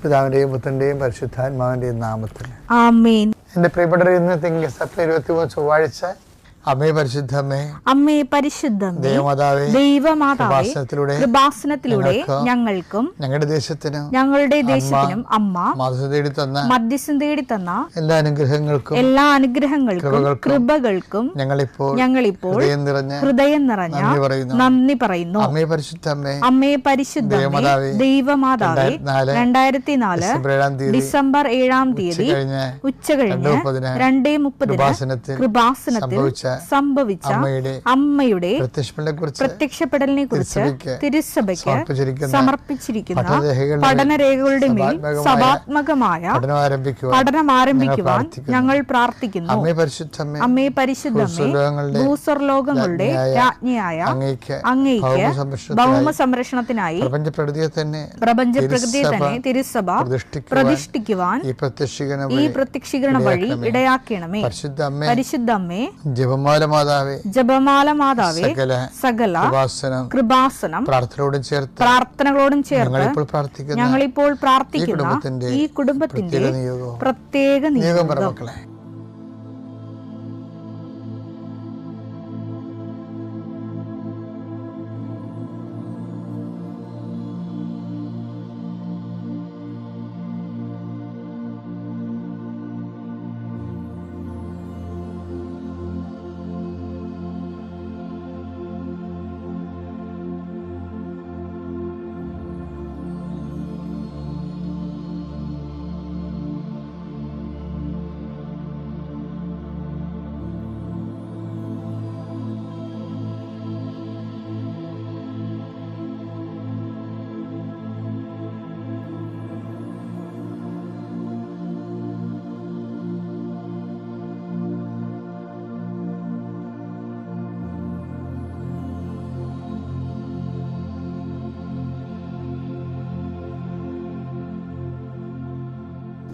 പിതാവിന്റെയും പുത്രന്റെയും പരിശുദ്ധാത്മാവിന്റെയും നാമത്തിൽ ആമേൻ. എന്റെ പ്രിയപ്പെട്ടവരെ, ഇന്ന് തിങ്കൾ സെപ്റ്റംബർ 23 ചൊവ്വാഴ്ച. അമ്മേ പരിശുദ്ധമ്മേ, അമ്മേ പരിശുദ്ധമേ, ദൈവമാതാവേ, കൃപാസനത്തിലൂടെ ഞങ്ങൾക്കും ഞങ്ങളുടെ ദേശത്തിനും അമ്മ മധ്യസ്ഥം തേടി തന്ന എല്ലാ അനുഗ്രഹങ്ങൾക്കും കൃപകൾക്കും ഞങ്ങളിപ്പോൾ ഹൃദയം നിറഞ്ഞ നന്ദി പറയുന്നു. അമ്മേ പരിശുദ്ധമേ, ദൈവമാതാവേ, 2004 ഡിസംബർ 7 ഉച്ചകഴിഞ്ഞ് 2:30 കൃപാസനത്തിൽ സംഭവിച്ച അമ്മയുടെ പ്രത്യക്ഷപ്പെടലിനെ കുറിച്ച് തിരുസഭയ്ക്ക് സമർപ്പിച്ചിരിക്കുന്ന പഠനരേഖകളുടെ മേൽ സഭാത്മകമായ പഠനം ആരംഭിക്കുവാൻ ഞങ്ങൾ പ്രാർത്ഥിക്കുന്നു. അമ്മേ പരിശുദ്ധമേ, ഭൂസ്വർലോകങ്ങളുടെ രാജ്ഞിയായ അങ്ങയ്ക്ക് ഭൗമ സംരക്ഷണത്തിനായി പ്രപഞ്ചപ്രകൃതിയെ തന്നെ തിരുസഭ പ്രതിഷ്ഠിക്കുവാൻ ഈ പ്രത്യക്ഷീകരണ വഴി ഇടയാക്കണമേ. പരിശുദ്ധമ്മേ, ജപമാല മാതാവേ, സകല കൃപാസനം പ്രാർത്ഥനകളോടും ചേർത്ത് ഞങ്ങളിപ്പോൾ പ്രാർത്ഥിക്കുന്ന ഈ കുടുംബത്തിന്റെ പ്രത്യേക നിയോഗം.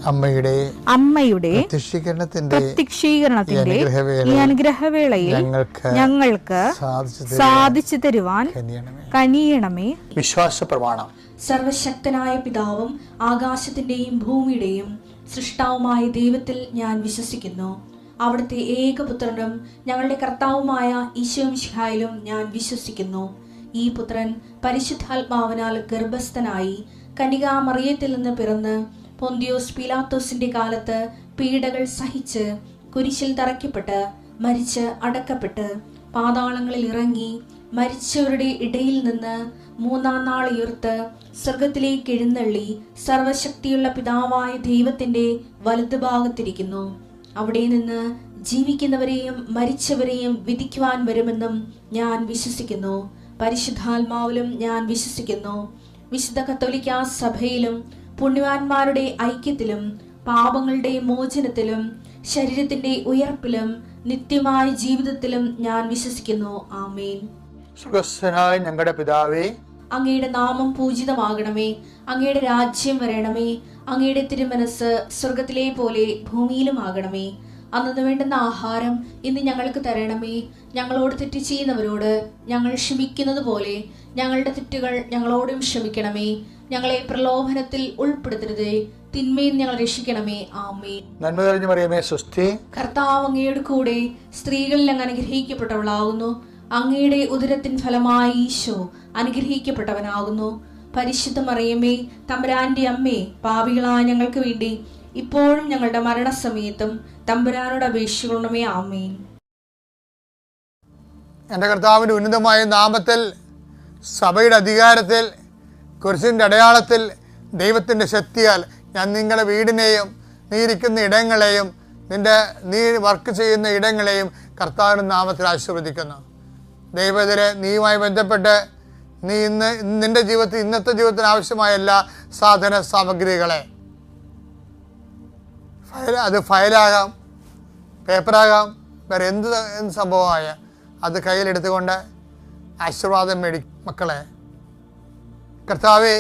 അമ്മയുടെ പ്രത്യക്ഷീകരണത്തിന്റെ ഈ അനുഗ്രഹവേളയിൽ ഞങ്ങൾക്ക് സാധിച്ചു തരുവാൻ കനിയണമേ. വിശ്വാസ പ്രമാണം. സർവശക്തനായ പിതാവും ആകാശത്തിന്റെയും ഭൂമിയുടെയും സൃഷ്ടാവുമായ ദൈവത്തിൽ ഞാൻ വിശ്വസിക്കുന്നു. അവിടുത്തെ ഏകപുത്രനും ഞങ്ങളുടെ കർത്താവുമായ ഈശോമിശിഹായിലും ഞാൻ വിശ്വസിക്കുന്നു. ഈ പുത്രൻ പരിശുദ്ധാത്മാവിനാൽ ഗർഭസ്ഥനായി കന്യകാമറിയത്തിൽ നിന്ന് പിറന്ന് പൊന്തിയോസ് പീലാത്തോസിന്റെ കാലത്ത് പീഡകൾ സഹിച്ച് കുരിശിൽ തറയ്ക്കപ്പെട്ട് മരിച്ച് അടക്കപ്പെട്ട് പാതാളങ്ങളിൽ ഇറങ്ങി മരിച്ചവരുടെ ഇടയിൽ നിന്ന് 3-ാം നാൾ ഉയർത്ത് സ്വർഗത്തിലേക്ക് എഴുന്നള്ളി സർവശക്തിയുള്ള പിതാവായ ദൈവത്തിന്റെ വലതുഭാഗത്തിരിക്കുന്നു. അവിടെ നിന്ന് ജീവിക്കുന്നവരെയും മരിച്ചവരെയും വിധിക്കുവാൻ വരുമെന്നും ഞാൻ വിശ്വസിക്കുന്നു. പരിശുദ്ധാത്മാവിലും ഞാൻ വിശ്വസിക്കുന്നു. വിശുദ്ധ കത്തോലിക്കാ സഭയിലും പുണ്യവാന്മാരുടെ ഐക്യത്തിലും പാപങ്ങളുടെ മോചനത്തിലും ശരീരത്തിന്റെ ഉയർപ്പിലും നിത്യമായ ജീവിതത്തിലും ഞാൻ വിശ്വസിക്കുന്നു. ആമേൻ. സുഖസ്ഥനായ ഞങ്ങളുടെ പിതാവേ, അങ്ങയുടെ നാമം പൂജിതമാകണമേ. അങ്ങയുടെ രാജ്യം വരണമേ. അങ്ങയുടെ തിരുമനസ് സ്വർഗത്തിലെ പോലെ ഭൂമിയിലും ആകണമേ. അന്നു വേണ്ടുന്ന ആഹാരം ഇന്ന് ഞങ്ങൾക്ക് തരണമേ. ഞങ്ങളോട് തെറ്റ് ചെയ്യുന്നവരോട് ഞങ്ങൾ ക്ഷമിക്കുന്നത് പോലെ ഞങ്ങളുടെ തെറ്റുകൾ ഞങ്ങളോടും ക്ഷമിക്കണമേ. ഞങ്ങളെ പ്രലോഭനത്തിൽ ഉൾപ്പെടുത്തരുതേ, തിന്മയിൽ ഞങ്ങൾ രക്ഷിക്കണമേ. ആമേൻ. നന്മ നിറഞ്ഞ മറിയമേ, സ്വസ്തി. കർത്താവ് അങ്ങയുടെ കൂടെ സ്ത്രീകളിൽ അങ്ങ് അനുഗ്രഹിക്കപ്പെട്ടവളാകുന്നു. അങ്ങയുടെ ഉദരത്തിൻ ഫലമായി ഈശോ അനുഗ്രഹിക്കപ്പെട്ടവനാകുന്നു. പരിശുദ്ധ മറിയമേ, തമ്പുരാന്റെ അമ്മേ, പാപികളായ ഞങ്ങൾക്ക് വേണ്ടി ഇപ്പോഴും ഞങ്ങളുടെ മരണസമയത്തും തമ്പുരാനോട് അപേക്ഷിക്കണമേ. ആമേൻ. എൻ്റെ കർത്താവിൻ്റെ ഉന്നതമായ നാമത്തിൽ, സഭയുടെ അധികാരത്തിൽ, കുരിശിൻ്റെ അടയാളത്തിൽ, ദൈവത്തിൻ്റെ ശക്തിയാൽ ഞാൻ നിങ്ങളുടെ വീടിനെയും നീ ഇരിക്കുന്ന ഇടങ്ങളെയും നീ വർക്ക് ചെയ്യുന്ന ഇടങ്ങളെയും കർത്താവിൻ്റെ നാമത്തിൽ ആശീർവദിക്കുന്നു. ദൈവത്തിലെ നീയുമായി ബന്ധപ്പെട്ട് നീ നിൻ്റെ ജീവിതത്തിൽ ഇന്നത്തെ ജീവിതത്തിന് ആവശ്യമായ എല്ലാ സാധന സാമഗ്രികളെ, അത് ഫയലാകാം, പേപ്പറാകാം, വേറെ എന്ത് സംഭവമായ അത് കയ്യിലെടുത്തുകൊണ്ട് ആശീർവാദം മേടിക്കും. മക്കളെ, കർത്താവെ,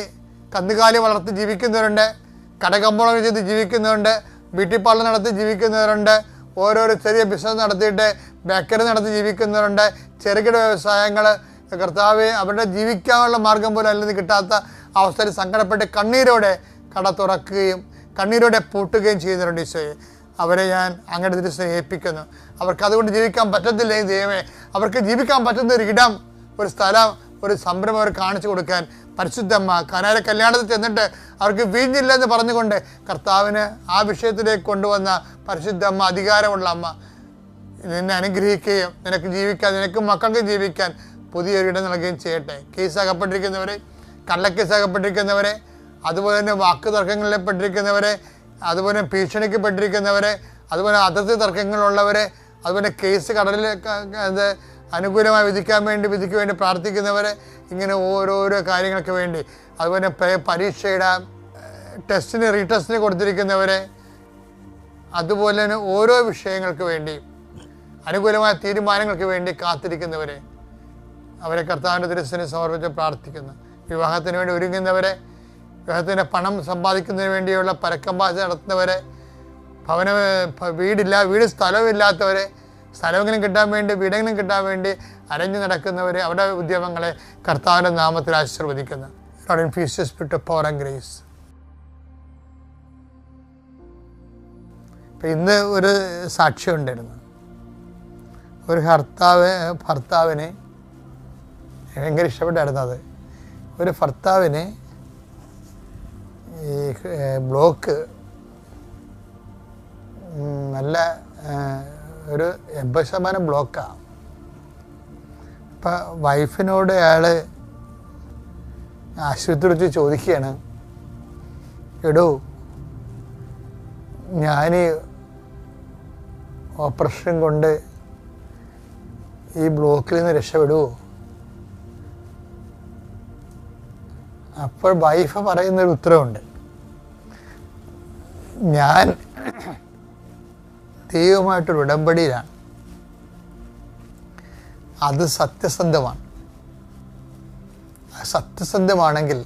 കന്നുകാലി വളർത്തി ജീവിക്കുന്നവരുണ്ട്, കടകമ്പോളം ചെയ്ത് ജീവിക്കുന്നവരുണ്ട്, ബ്യൂട്ടി പാർലർ നടത്തി ജീവിക്കുന്നവരുണ്ട്, ഓരോരോ ചെറിയ ബിസിനസ് നടത്തിയിട്ട് ബേക്കറി നടത്തി ജീവിക്കുന്നവരുണ്ട്, ചെറുകിട വ്യവസായങ്ങൾ. കർത്താവെ, അവരുടെ ജീവിക്കാനുള്ള മാർഗം പോലും അല്ലെങ്കിൽ കിട്ടാത്ത അവസ്ഥയിൽ സങ്കടപ്പെട്ട് കണ്ണീരോടെ കട തുറക്കുകയും കണ്ണീരോടെ പൂട്ടുകയും ചെയ്യുന്നവരുണ്ട് ഈശോയെ. അവരെ ഞാൻ അങ്ങയുടെ തിരുസഭയെ ഏൽപ്പിക്കുന്നു. അവർക്ക് അതുകൊണ്ട് ജീവിക്കാൻ പറ്റത്തില്ലേ ദൈവമേ? അവർക്ക് ജീവിക്കാൻ പറ്റുന്ന ഒരു ഇടം, ഒരു സ്ഥലം, ഒരു സംരംഭം അവർ കാണിച്ചു കൊടുക്കാൻ പരിശുദ്ധമ്മ കനാര കല്യാണത്തിൽ ചെന്നിട്ട് അവർക്ക് വീഞ്ഞില്ലെന്ന് പറഞ്ഞുകൊണ്ട് കർത്താവിന് ആ വിഷയത്തിലേക്ക് കൊണ്ടുവന്ന പരിശുദ്ധമ്മ, അധികാരമുള്ള അമ്മ, നിന്നെ അനുഗ്രഹിക്കുകയും നിനക്ക് ജീവിക്കാൻ, നിനക്കും മക്കൾക്ക് ജീവിക്കാൻ പുതിയൊരു ഇടം നൽകുകയും ചെയ്യട്ടെ. കേസകപ്പെട്ടിരിക്കുന്നവരെ, കള്ളക്കേസകപ്പെട്ടിരിക്കുന്നവരെ, അതുപോലെ തന്നെ വാക്ക് തർക്കങ്ങളിൽപ്പെട്ടിരിക്കുന്നവരെ, അതുപോലെ ഭീഷണിക്ക് പെട്ടിരിക്കുന്നവരെ, അതുപോലെ അതിർത്തി തർക്കങ്ങളുള്ളവരെ, അതുപോലെ കേസ് കടലിൽ അനുകൂലമായി വിധിക്ക് വേണ്ടി പ്രാർത്ഥിക്കുന്നവരെ, ഇങ്ങനെ ഓരോരോ കാര്യങ്ങൾക്ക് വേണ്ടി, അതുപോലെ പരീക്ഷയുടെ ടെസ്റ്റിന് റീടെസ്റ്റിന് കൊടുത്തിരിക്കുന്നവരെ, അതുപോലെ തന്നെ ഓരോ വിഷയങ്ങൾക്ക് വേണ്ടി അനുകൂലമായ തീരുമാനങ്ങൾക്ക് വേണ്ടി കാത്തിരിക്കുന്നവരെ, അവരെ കർത്താവിൻ്റെ തിരുസന്നിധിയിൽ സമർപ്പിച്ച് പ്രാർത്ഥിക്കുന്നു. വിവാഹത്തിന് വേണ്ടി ഒരുങ്ങുന്നവരെ, വിവാഹത്തിൻ്റെ പണം സമ്പാദിക്കുന്നതിന് വേണ്ടിയുള്ള പരക്കമ്പാച നടത്തുന്നവരെ, വീട് സ്ഥലമില്ലാത്തവരെ, സ്ഥലമെങ്കിലും കിട്ടാൻ വേണ്ടി, വീടെങ്കിലും കിട്ടാൻ വേണ്ടി അരഞ്ഞു നടക്കുന്നവരെ, അവരുടെ ഉദ്യമങ്ങളെ കർത്താവിൻ്റെ നാമത്തിൽ ആശീർവദിക്കുന്നു. ഇപ്പം ഇന്ന് ഒരു സാക്ഷ്യം ഉണ്ടായിരുന്നു. ഒരു ഭർത്താവിനെ ഭയങ്കര ഇഷ്ടപ്പെട്ടായിരുന്നു. അത് ഒരു ഭർത്താവിന് ഈ ബ്ലോക്ക് നല്ല ഒരു 80% ബ്ലോക്കാണ്. അപ്പം വൈഫിനോട് അയാൾ ആശുപത്രി വെച്ച് ചോദിക്കുകയാണ്, എടോ ഞാൻ ഓപ്പറേഷൻ കൊണ്ട് ഈ ബ്ലോക്കിൽ നിന്ന് രക്ഷപ്പെടുമോ? അപ്പോൾ വൈഫ് പറയുന്നൊരു ഉത്തരവുണ്ട്, ഞാൻ ദൈവമായിട്ടൊരു ഉടമ്പടിയിലാണ്, അത് സത്യസന്ധമാണ്. സത്യസന്ധമാണെങ്കിൽ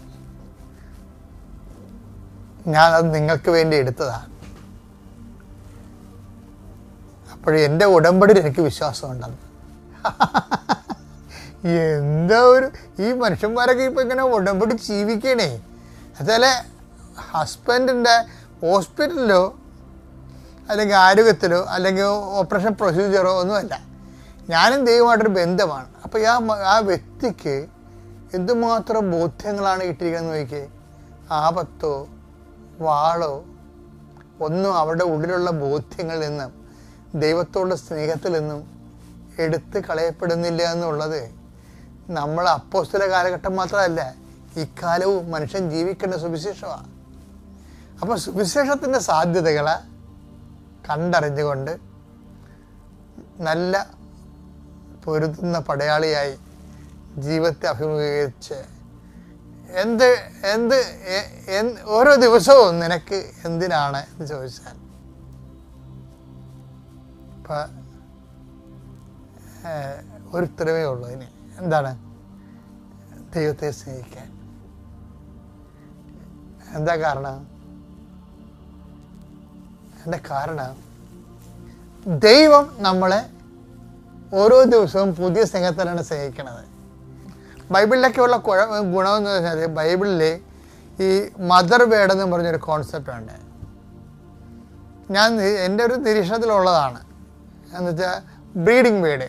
ഞാനത് നിങ്ങൾക്ക് വേണ്ടി എടുത്തതാണ്. അപ്പോഴും എൻ്റെ ഉടമ്പടിയിൽ എനിക്ക് വിശ്വാസമുണ്ടെന്ന്. എന്താ ഈ മനുഷ്യന്മാരൊക്കെ ഇപ്പം ഇങ്ങനെ ഉടമ്പടി ജീവിക്കണേ. അതുപോലെ ഹസ്ബൻഡിൻ്റെ ഹോസ്പിറ്റലിലോ അല്ലെങ്കിൽ ആരോഗ്യത്തിലോ അല്ലെങ്കിൽ ഓപ്പറേഷൻ പ്രൊസീജിയറോ ഒന്നുമല്ല, ഞാനും ദൈവമായിട്ടൊരു ബന്ധമാണ്. അപ്പോൾ ആ വ്യക്തിക്ക് എന്തുമാത്രം ബോധ്യങ്ങളാണ് കിട്ടിയിരിക്കുന്നത് നോക്കിയേ. ആപത്തോ വാളോ ഒന്നും അവരുടെ ഉള്ളിലുള്ള ബോധ്യങ്ങളിൽ നിന്നും ദൈവത്തോടുള്ള സ്നേഹത്തിൽ നിന്നും എടുത്ത് കളയപ്പെടുന്നില്ല എന്നുള്ളത് നമ്മൾ അപ്പോസ്തല കാലഘട്ടം മാത്രമല്ല, ഇക്കാലവും മനുഷ്യൻ ജീവിക്കേണ്ട സുവിശേഷമാണ്. അപ്പോൾ സുവിശേഷത്തിൻ്റെ സാധ്യതകളെ കണ്ടറിഞ്ഞുകൊണ്ട് നല്ല പൊരുതുന്ന പടയാളിയായി ജീവിതത്തെ അഭിമുഖീകരിച്ച് ഓരോ ദിവസവും നിനക്ക് എന്തിനാണ് എന്ന് ചോദിച്ചാൽ, ഇപ്പം ഒരു ഉത്തരവേ ഉള്ളൂ അതിന്. എന്താണ്? ദൈവത്തെ സ്നേഹിക്കാൻ. എന്താ കാരണം? എൻ്റെ കാരണം ദൈവം നമ്മളെ ഓരോ ദിവസവും പുതിയ സ്നേഹത്തിലാണ് സ്നേഹിക്കണത്. ബൈബിളിലൊക്കെ ഉള്ള ഗുണമെന്ന് വെച്ചാൽ, ബൈബിളിൽ ഈ മദർ വേർഡ് എന്ന് പറഞ്ഞൊരു കോൺസെപ്റ്റ് ഉണ്ട്. എൻ്റെ ഒരു നിരീക്ഷണത്തിലുള്ളതാണ്. എന്നുവെച്ചാൽ ബ്രീഡിങ് വേർഡ്.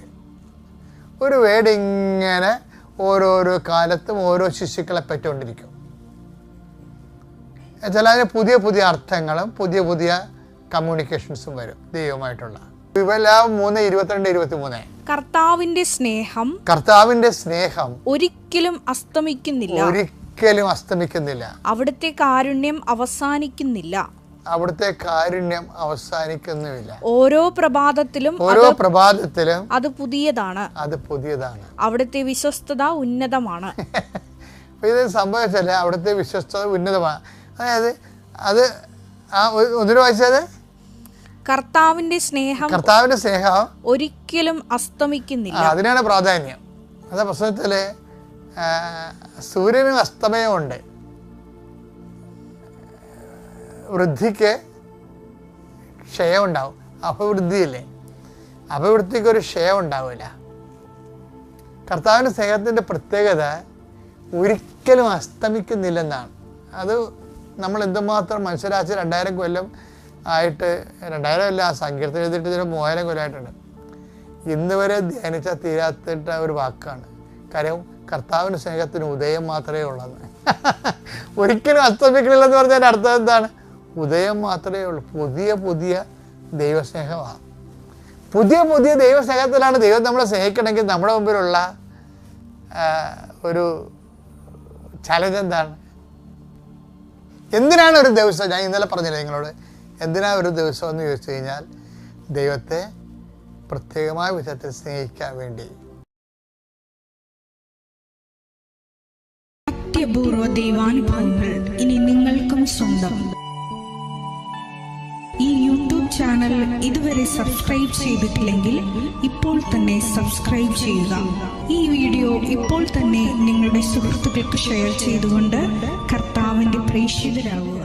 ഒരു വേർഡ് ഇങ്ങനെ ഓരോരോ കാലത്തും ഓരോ ശിശുക്കളെ പറ്റിക്കൊണ്ടിരിക്കും. എന്നുവെച്ചാൽ അതിന് പുതിയ പുതിയ അർത്ഥങ്ങളും പുതിയ പുതിയ കമ്മ്യൂണിക്കേഷൻസും വരും ദൈവമായിട്ടുള്ള. 3:22-23 കർത്താവിന്റെ സ്നേഹം ഒരിക്കലും അസ്തമിക്കുന്നില്ല. അവിടുത്തെ കാരുണ്യം അവസാനിക്കുന്നില്ല. ഓരോ പ്രഭാതത്തിലും അത് പുതിയതാണ്. അവിടുത്തെ വിശ്വസ്തത ഉന്നതമാണ്. ഇത് സംഭവിച്ചല്ലേ, അവിടുത്തെ വിശ്വസ്തത ഉന്നതമാണ്. അതായത് അത് ഒന്നിനു വായിച്ചത്, കർത്താവിന്റെ സ്നേഹം ഒരിക്കലും അസ്തമിക്കുന്നില്ല. അതിനാണ് പ്രാധാന്യം. അതാ പ്രശ്നത്തില് സൂര്യന് അസ്തമയമുണ്ട്, വൃദ്ധിക്ക് ക്ഷയം ഉണ്ടാവും. അപവൃദ്ധിയില്ലേ, അപവൃദ്ധിക്ക് ഒരു ക്ഷയം ഉണ്ടാവില്ല. കർത്താവിൻ്റെ സ്നേഹത്തിൻ്റെ പ്രത്യേകത ഒരിക്കലും അസ്തമിക്കുന്നില്ലെന്നാണ്. അത് നമ്മൾ എന്തുമാത്രം മനുഷ്യരാശി 2000 കൊല്ലം ആയിട്ട്, 2000 അല്ല, സങ്കീർത്തനം എഴുതിയിട്ട് 3000 കൊല്ലമായിട്ടുണ്ട്. ഇന്ന് വരെ ധ്യാനിച്ചാൽ തീരാത്തിട്ട ഒരു വാക്കാണ്. കാര്യം കർത്താവിൻ്റെ സ്നേഹത്തിന് ഉദയം മാത്രമേ ഉള്ളത്. ഒരിക്കലും അസ്തമിക്കണില്ലെന്ന് പറഞ്ഞാൽ അർത്ഥം എന്താണ്? ഉദയം മാത്രമേ ഉള്ളൂ. പുതിയ പുതിയ ദൈവസ്നേഹമാണ്. പുതിയ പുതിയ ദൈവസ്നേഹത്തിലാണ് ദൈവം നമ്മളെ സ്നേഹിക്കണമെങ്കിൽ നമ്മുടെ മുമ്പിലുള്ള ഒരു ചലഞ്ച് എന്താണ്? എന്തിനാണ് ഒരു ദിവസം? ഞാൻ ഇന്നലെ പറഞ്ഞില്ലേ നിങ്ങളോട്, എന്തിനാണ് ഒരു ദിവസം എന്ന് ചോദിച്ചു കഴിഞ്ഞാൽ ദൈവത്തെ പ്രത്യേകമായ വിധത്തിൽ സ്നേഹിക്കാൻ വേണ്ടി. അത്യപൂർവ ദൈവാനുഭവങ്ങൾ ഇനി നിങ്ങൾക്കും സ്വന്തം. ഈ യൂട്യൂബ് ചാനൽ ഇതുവരെ സബ്സ്ക്രൈബ് ചെയ്തിട്ടില്ലെങ്കിൽ ഇപ്പോൾ തന്നെ സബ്സ്ക്രൈബ് ചെയ്യുക. ഈ വീഡിയോ ഇപ്പോൾ തന്നെ നിങ്ങളുടെ സുഹൃത്തുക്കൾക്ക് ഷെയർ ചെയ്തുകൊണ്ട് കർത്താവിൻ്റെ പ്രേക്ഷിതരാകുക.